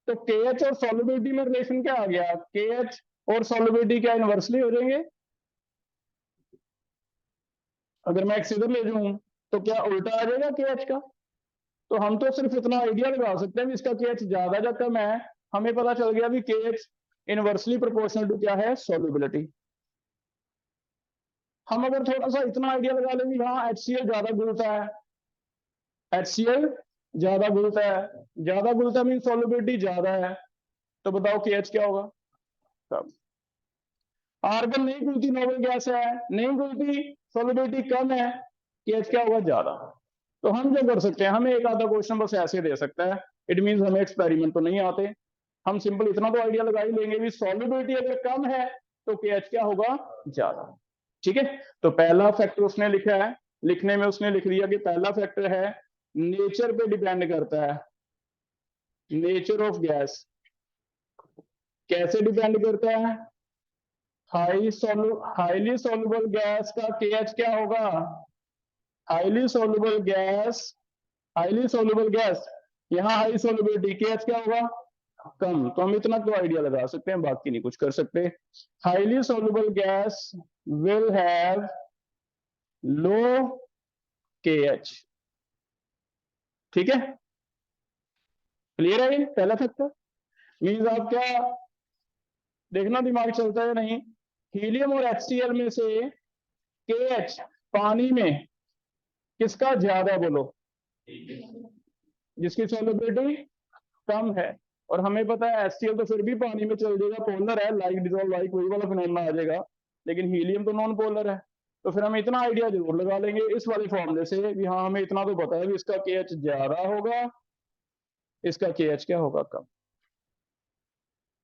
तो के एच और सॉल्युबिलिटी में रिलेशन क्या आ गया, के एच और सॉल्युबिलिटी क्या इनवर्सली हो जाएंगे? अगर मैं एक्स इधर ले जाऊं तो क्या उल्टा आ जाएगा के एच का? तो हम तो सिर्फ इतना आइडिया लगा सकते हैं इसका के एच ज्यादा या कम है, हमें पता चल गया भी के एच इनवर्सली प्रोपोर्शनल टू क्या है, सॉल्युबिलिटी। हम अगर थोड़ा सा इतना आइडिया लगा लें कि हाँ HCl ज्यादा घुलता है, HCl ज्यादा घुलता है, ज्यादा घुलता मीन सॉल्युबिलिटी ज्यादा है, तो बताओ के एच क्या होगा? कम। आर्गन नहीं घुलती, नोबल गैस है, नहीं घुलती, सॉल्युबिलिटी कम है, के एच क्या होगा? ज्यादा। तो हम जो कर सकते हैं, हमें एक आधा क्वेश्चन बस ऐसे दे सकता है, इट मीन हमें एक्सपेरिमेंट तो नहीं आते, हम सिंपल इतना तो आइडिया लगा ही लेंगे भी सॉल्युबिलिटी अगर कम है तो के एच क्या होगा? ज्यादा। ठीक है, तो पहला फैक्टर उसने लिखा है, लिखने में उसने लिख दिया कि पहला फैक्टर है नेचर पे डिपेंड करता है, नेचर ऑफ गैस। कैसे डिपेंड करता है? हाईली सॉल्युबल गैस का के एच क्या होगा? Highly soluble gas, highly soluble gas, यहाँ हाई सॉल्युबिलिटी, के एच क्या होगा? कम। तो हम इतना तो आइडिया लगा सकते हैं, बाकी नहीं कुछ कर सकते। Highly soluble gas will have low के एच। ठीक है, क्लियर है? ये पहला फैक्टर मीन्स आप क्या देखना दिमाग चलता है या नहीं। हीलियम और HCl में से KH पानी में किसका ज्यादा है बोलो? जिसकी सॉल्युबिलिटी कम है। और हमें पता है HCl तो फिर भी पानी में चल जाएगा, पोलर है, लाइक डिजोल्व लाइक वही वाला फिनोमेना आ जाएगा, लेकिन हीलियम तो नॉन पोलर है। तो फिर हम इतना आइडिया जरूर लगा लेंगे इस वाले फॉर्मूले से भी, हाँ हमें इतना तो पता है भी इसका KH ज्यादा होगा, इसका KH क्या होगा कम।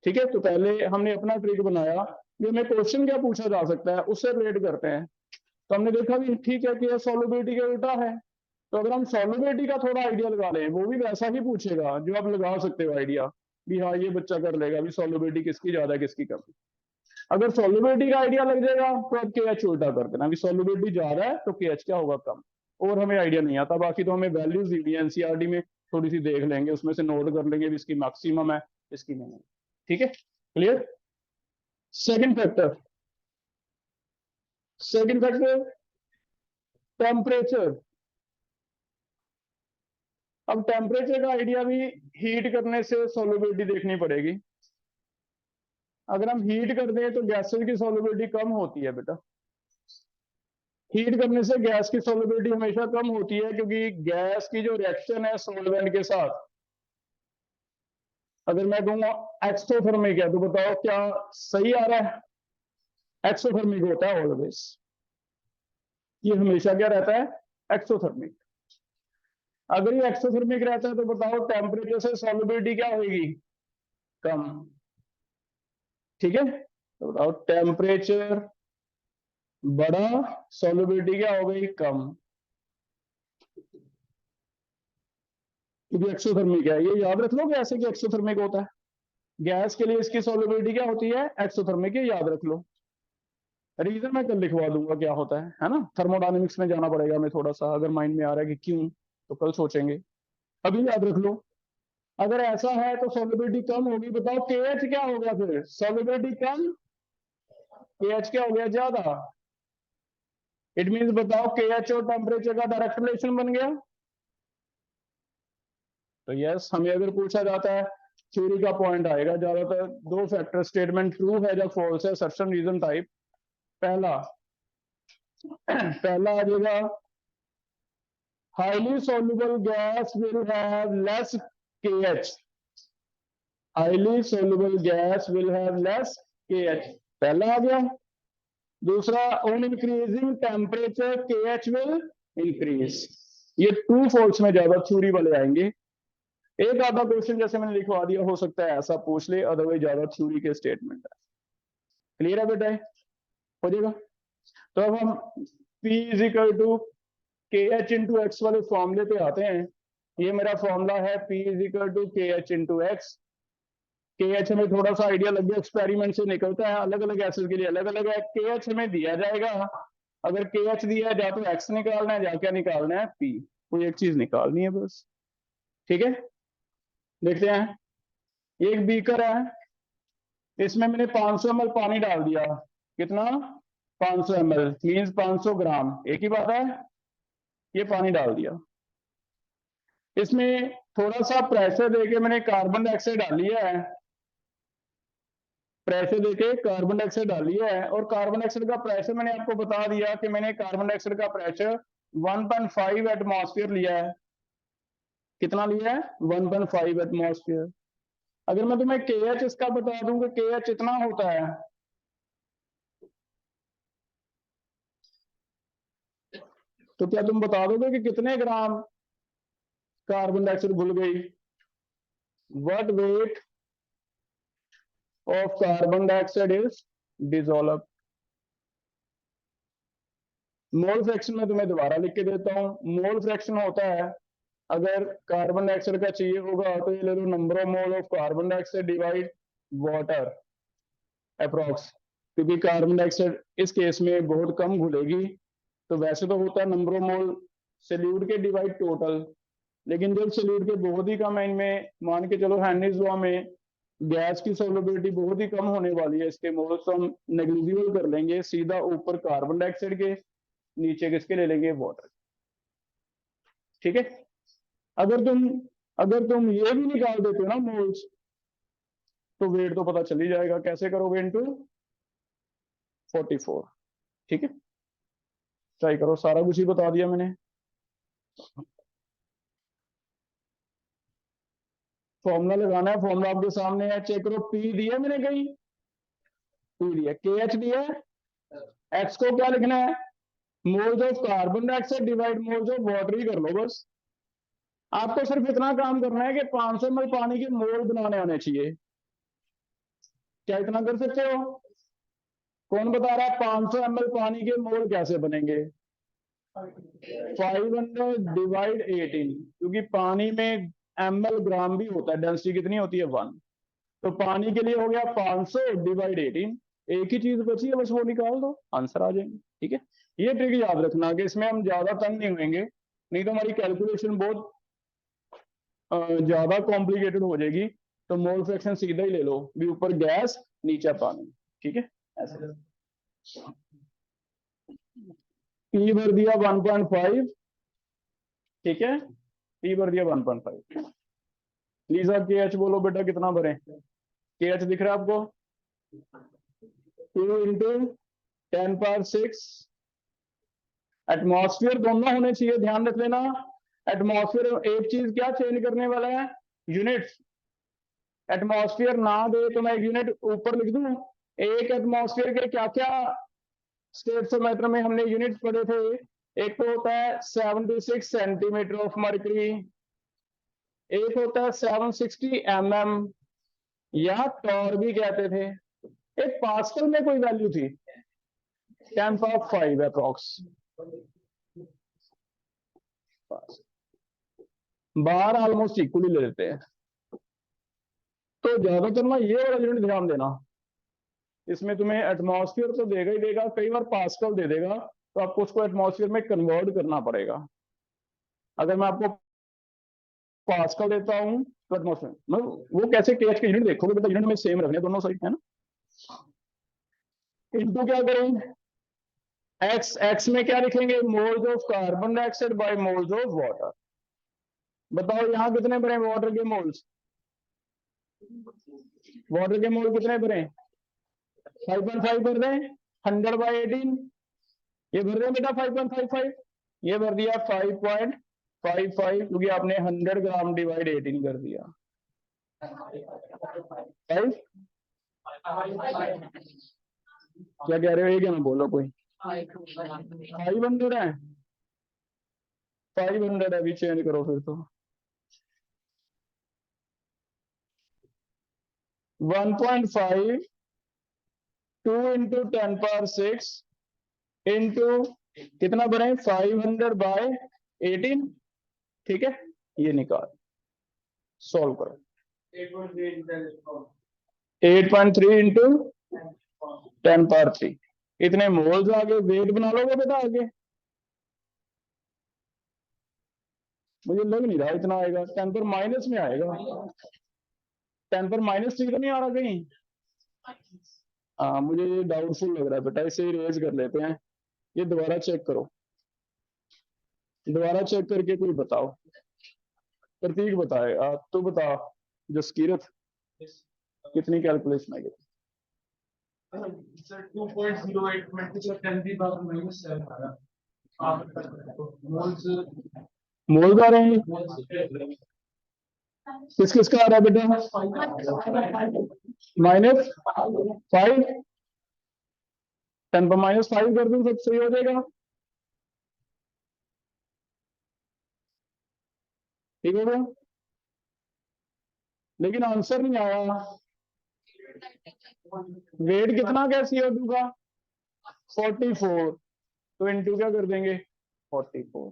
ठीक है, तो पहले हमने अपना ट्रिक बनाया कि हमें क्वेश्चन क्या पूछा जा सकता है उससे रिलेट करते हैं। तो हमने देखा भी ठीक है कि यह सॉल्युबिलिटी का उल्टा है, तो अगर हम सॉल्युबिलिटी का थोड़ा आइडिया लगा लें, वो भी वैसा ही पूछेगा जो आप लगा सकते हो आइडिया भी, हाँ ये बच्चा कर लेगा भी सॉल्युबिलिटी किसकी ज्यादा है किसकी कम। अगर सॉल्युबिलिटी का आइडिया लग जाएगा तो आप KH उल्टा कर देना भी सॉल्युबिलिटी ज्यादा है तो KH क्या होगा कम। और हमें आइडिया नहीं आता, बाकी तो हमें वैल्यूज दी है NCERT में, थोड़ी सी देख लेंगे उसमें से नोट कर लेंगे भी इसकी मैक्सिमम है इसकी नहीं है। ठीक है, clear. Second factor, second factor temperature. अब टेम्परेचर का आइडिया भी हीट करने से सॉल्युबिलिटी देखनी पड़ेगी। अगर हम हीट कर दें तो गैसेस की सॉल्युबिलिटी कम होती है बेटा। हीट करने से गैस की सॉल्युबिलिटी हमेशा कम होती है, क्योंकि गैस की जो रिएक्शन है सॉल्वेंट के साथ, अगर मैं कहूंगा एक्सोथर्मिक है तो बताओ क्या सही आ रहा है? एक्सोथर्मिक होता है ऑलवेज, ये हमेशा क्या रहता है? एक्सोथर्मिक। अगर ये एक्सोथर्मिक रहता है तो बताओ टेम्परेचर से सॉल्युबिलिटी क्या होगी? कम। ठीक है, तो बताओ टेम्परेचर बड़ा, सॉल्युबिलिटी क्या हो गई? कम, क्योंकि एक्सोथर्मिक है। ये याद रख लो कि ऐसे कि एक्सोथर्मिक होता है, गैस के लिए इसकी सॉल्युबिलिटी क्या होती है? एक्सोथर्मिक, ये याद रख लो। रीजन मैं कल लिखवा दूंगा क्या होता है ना। थर्मोडायनेमिक्स में जाना पड़ेगा हमें थोड़ा सा, अगर माइंड में आ रहा है कि क्यों तो कल सोचेंगे, अभी याद रख लो। अगर ऐसा है तो सॉल्युबिलिटी कम होगी, बताओ KH क्या होगा फिर? सॉल्युबिलिटी कम, KH क्या हो गया? ज्यादा। इट मींस बताओ KH और टेम्परेचर का डायरेक्ट रिलेशन बन गया। तो यस, हमें अगर पूछा जाता है थ्योरी का पॉइंट आएगा ज्यादातर दो फैक्टर स्टेटमेंट ट्रू है जब फॉल्स है, असर्शन रीजन टाइप। पहला पहला आ जाएगा highly soluble gas will have less KH, highly soluble gas will have less KH, पहला आ गया। दूसरा on increasing temperature KH will increase। ये ट्रू फॉल्स में ज्यादा थ्योरी वाले आएंगे। एक आधा क्वेश्चन जैसे मैंने लिखवा दिया हो सकता है ऐसा पूछ ले, अदरवाइज ज्यादा थ्योरी के स्टेटमेंट है। क्लियर है बेटा? हो जाएगा। तो अब हम P is equal to KH into x वाले फॉर्मूले पे आते हैं। ये मेरा फॉर्मूला है P is equal to KH into x. KH हमें थोड़ा सा आइडिया लग गया, एक्सपेरिमेंट से निकलता है, अलग अलग एसिड के लिए अलग अलग है। KH हमें दिया जाएगा, अगर KH दिया है जा तो एक्स निकालना है, जा क्या निकालना है? P, कोई एक चीज निकालनी है बस। ठीक है, देखते हैं। ये एक बीकर है, इसमें मैंने 500 ml पानी डाल दिया। कितना? 500 ml मीन्स 500 ग्राम, एक ही बात है। ये पानी डाल दिया, इसमें थोड़ा सा प्रेशर देके मैंने कार्बन डाइऑक्साइड डाली है, प्रेशर देके कार्बन डाइऑक्साइड डाली है। और कार्बन डाइऑक्साइड का प्रेशर मैंने आपको बता दिया कि मैंने कार्बन डाइऑक्साइड का प्रेशर 1.5 एटमॉस्फेयर लिया है। कितना लिया है? 1.5 एटमॉस्फेयर। अगर मैं तुम्हें KH इसका बता दूं कि KH इतना होता है, तो क्या तुम बता दोगे कि कितने ग्राम कार्बन डाइऑक्साइड घुल गई? What weight of carbon dioxide is dissolve. Mole fraction में तुम्हें दोबारा लिख के देता हूं। मोल फ्रैक्शन होता है, अगर कार्बन डाइऑक्साइड का चाहिए होगा तो ये ले लो number of mole of carbon dioxide divide water approx, क्योंकि कार्बन डाइऑक्साइड इस केस में बहुत कम घुलेगी। तो वैसे तो होता है नंबर ऑफ मोल सॉल्यूट के डिवाइड टोटल, लेकिन जब सॉल्यूट के बहुत ही कम है, इनमें मान के चलो हेनरीज लॉ में गैस की सॉल्युबिलिटी बहुत ही कम होने वाली है, इसके मोल्स तो हम नेग्लिजिबल कर लेंगे, सीधा ऊपर कार्बन डाइऑक्साइड के, नीचे किसके ले लेंगे? वाटर। ठीक है, अगर तुम ये भी निकाल देते हो ना मोल्स, तो वेट तो पता चल ही जाएगा। कैसे करोगे? इनटू 44। ठीक है, ट्राई करो। सारा कुछ ही बता दिया मैंने। फॉर्मूला लगाना है, फॉर्मूला आपके सामने है, चेक करो। पी दिया मैंने कहीं? पी दिया। के एच दिया है। एक्स को क्या लिखना है? Moles of carbon dioxide divide moles of water ही कर लो बस। आपको सिर्फ इतना काम करना है कि 500 ml पानी के मोल बनाने आने चाहिए। क्या इतना कर सकते हो? कौन बता रहा है 500 ml पानी के मोल कैसे बनेंगे? 500 डिवाइड 18, क्योंकि पानी में ml ग्राम भी होता है, डेंसिटी कितनी होती है? 1। तो पानी के लिए हो गया 500 डिवाइड 18। एक ही चीज बची है, बस वो निकाल दो, आंसर आ जाएंगे। ठीक है, ये ट्रिक याद रखना कि इसमें हम ज्यादा तंग नहीं होंगे, नहीं तो हमारी कैलकुलेशन बहुत ज्यादा कॉम्प्लिकेटेड हो जाएगी। तो मोल फ्रैक्शन सीधा ही ले लो, भी ऊपर गैस नीचे पानी। ठीक है, ऐसे पी भर दिया 1.5। ठीक है, पी भर दिया 1.5। लीजा के एच बोलो बेटा, कितना भरे? के एच दिख रहा है आपको? 2 इंटू 10⁻⁶। एटमॉस्फेयर दोनों होने चाहिए, ध्यान रख लेना। एटमॉस्फेयर एक चीज क्या चेंज करने वाला है? यूनिट्स। एटमॉस्फेयर ना दे तो मैं एक यूनिट ऊपर लिख दूं। एक एटमॉस्फेयर के क्या क्या स्टेट्स ऑफ मैटर में हमने यूनिट पढ़े थे? एक तो होता है 76 सेंटीमीटर ऑफ मर्करी, एक होता है 760 mm, या टॉर भी कहते थे। एक पास्कल में कोई वैल्यू थी 10⁵ अप्रॉक्स। बाहर ऑलमोस्ट इक्वली ले लेते हैं। तो ज्यादातर ना ये वाला यूनिट ध्यान देना, इसमें तुम्हें एटमॉस्फेयर तो देगा ही देगा, कई बार पास्कल दे देगा, तो आपको उसको एटमॉस्फेयर में कन्वर्ट करना पड़ेगा। अगर मैं आपको पास्कल देता हूं तो एटमॉस्फेयर में वो कैसे, केएच के यूनिट देखोगे बेटा, यूनिट में सेम रखने दोनों साइड, है ना। इनटू क्या करें? एक्स, एक्स में क्या लिखेंगे? Moles of carbon dioxide by moles of water. बताओ यहां कितने भरे वाटर के मोल्स? वाटर के मोल कितने भरे? 5.5 भर दें। 100/18 ये भर रहे बेटा 5.55। ये भर दिया 5.55, क्योंकि आपने 100 ग्राम डिवाइड 18 कर दिया। 5 क्या कह रहे हो? ये क्या ना बोलो कोई। 500 है, 500 है, अभी चेंज करो फिर तो। 1.5 2 इंटू 10⁻⁶ इंटू कितना बने? 500/18। ठीक है, ये निकाल, सॉल्व करो। 8.3 इंटू 10⁻3। इतने मोल्स आगे, वेट बना लोगे बेटा आगे? मुझे लग नहीं रहा इतना आएगा, 10⁻- में आएगा। 10⁻³ तो नहीं आ रहा कहीं? हाँ, मुझे ये डाउटफुल लग रहा है बेटा, इसे इरेज कर लेते हैं। ये दोबारा चेक करो, दोबारा चेक करके कोई बताओ। प्रतीक बताए, तो बता जसकीरत, कितनी कैलकुलेशन है?
सर 2.08 में सर 10⁻⁻⁷ आया। मोल्स
मोल का रहे हैं? किस किस का आ रहा है बेटा? -5। 10⁻⁵ कर दूं, सब सही हो जाएगा। ठीक हो गया, लेकिन आंसर नहीं आया। वेट कितना क्या CO2 का? 44। तो इंटू क्या कर देंगे? 44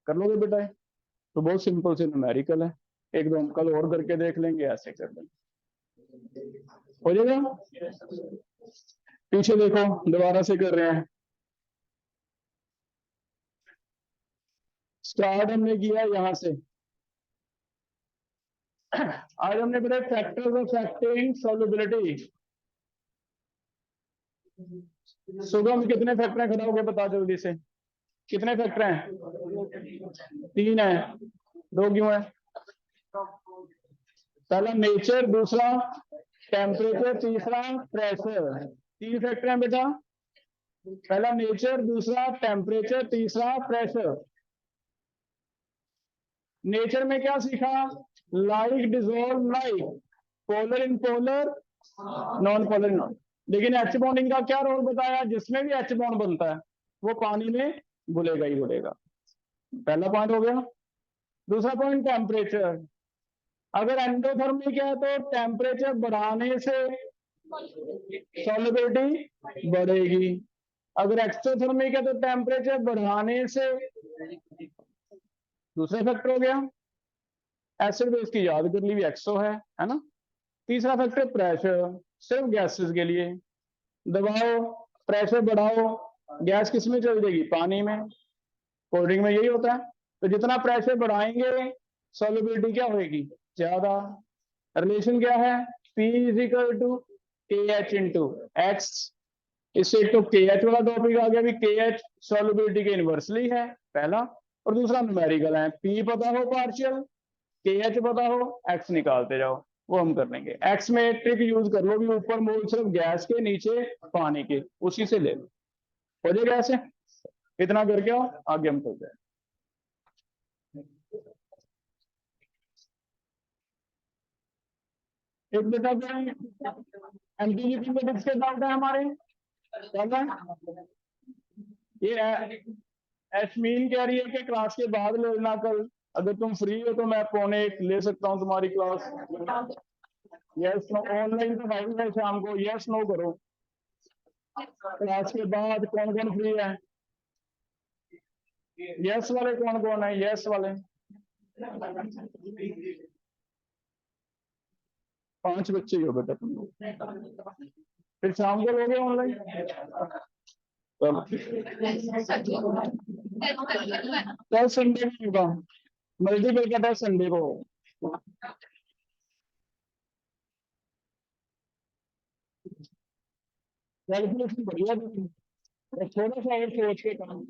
कर लोगे बेटा? तो बहुत सिंपल से न्यूमेरिकल है, एक दो अंकल और करके देख लेंगे, ऐसे कर देंगे, हो जाएगा। पीछे देखो, दोबारा से कर रहे हैं। स्टार्ट हमने किया यहां से। आज हमने पढ़ा फैक्टर्स अफेक्टिंग सॉल्युबिलिटी। सुगम कितने फैक्टर हैं? खड़ा होके बता जल्दी से, कितने फैक्टर हैं? 3 है, 2 क्यों है? पहला नेचर, दूसरा टेम्परेचर, तीसरा प्रेशर। तीन फैक्टर हैं बेटा, पहला नेचर, दूसरा टेम्परेचर, तीसरा प्रेशर। नेचर में क्या सीखा? Like dissolve like, polar in polar, non polar non. लेकिन एच बॉन्डिंग का क्या रोल बताया? जिसमें भी एच बॉन्ड बनता है वो पानी में घुलेगा ही घुलेगा। पहला पॉइंट हो गया। दूसरा पॉइंट टेम्परेचर। अगर एंडोथर्मिक है तो टेम्परेचर बढ़ाने से सॉल्युबिलिटी बढ़ेगी, अगर एक्सोथर्मिक है तो टेम्परेचर बढ़ाने से, दूसरा फैक्टर हो गया। एसिड बेस की याद कर ली भी एक्सो है ना। तीसरा फैक्टर प्रेशर, सिर्फ गैसेस के लिए। दबाओ, प्रेशर बढ़ाओ, गैस किस में चल जाएगी? पानी में। कोल्ड ड्रिंक में यही होता है। तो जितना प्रेशर बढ़ाएंगे सॉल्युबिलिटी क्या होगी? ज्यादा। रिलेशन क्या है? P is equal to KH into x. इससे एक तो KH वाला टॉपिक आ गया, भी KH सॉल्युबिलिटी के इनवर्सली है पहला, और दूसरा न्यूमेरिकल है। P पता हो पार्शियल, KH पता हो, एक्स निकालते जाओ, वो हम कर लेंगे। एक्स में ट्रिक यूज कर लो भी, ऊपर मोल सिर्फ गैस के, नीचे पानी के, उसी से ले लो, हो जाएगा ऐसे। इतना करके आओ, आगे हम चलते हैं। एक बेटा एमटीजी में किसके डाउट है हमारे? क्या? ये एशमीन कह रही है कि क्लास के बाद ले लेना कल, अगर तुम फ्री हो तो मैं 1:45 ले सकता हूँ तुम्हारी क्लास। यस नो, ऑनलाइन तो है ही है शाम को, यस नो करो। क्लास के बाद कौन कौन फ्री है? यस वाले कौन कौन है? यस वाले 5 बच्चे ही हो बेटा तुम लोग। फिर शाम को लोगे ऑनलाइन? कल संडे को होगा, मल्टीपल का टेस्ट संडे को होगा। कैलकुलेशन बढ़िया थोड़ा सा और सोच के काम